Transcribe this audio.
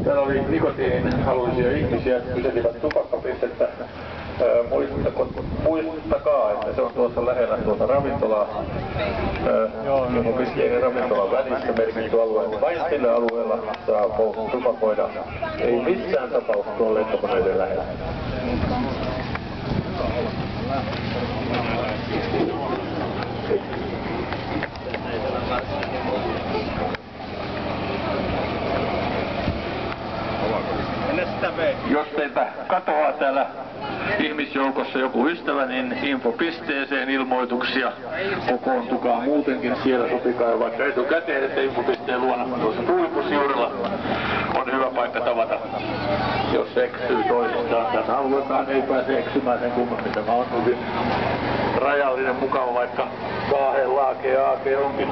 Täällä oli nikotiinihaluisia ihmisiä, kyselivät tupakkapistettä. Muistakaa, että se on tuossa lähellä tuota ravintolaa, Infopisteen ja ravintolan välissä merkitty alue. Vain sillä alueella saa tupakoida. Ei missään tapauksessa tuolla lentokoneiden lähellä. Jos teiltä katoaa täällä ihmisjoukossa joku ystävä, niin infopisteeseen ilmoituksia. Kokoontukaa muutenkin, siellä sopikaa vaikka etukäteen, että infopisteen luona tuossa tuulipussijuurella on hyvä paikka tavata. Jos eksyy toistaan, tämän alueeltaan ei pääse eksymään sen kummemmin. Tämä on hyvin rajallinen, mukava, vaikka kaaheen laakea aake onkin.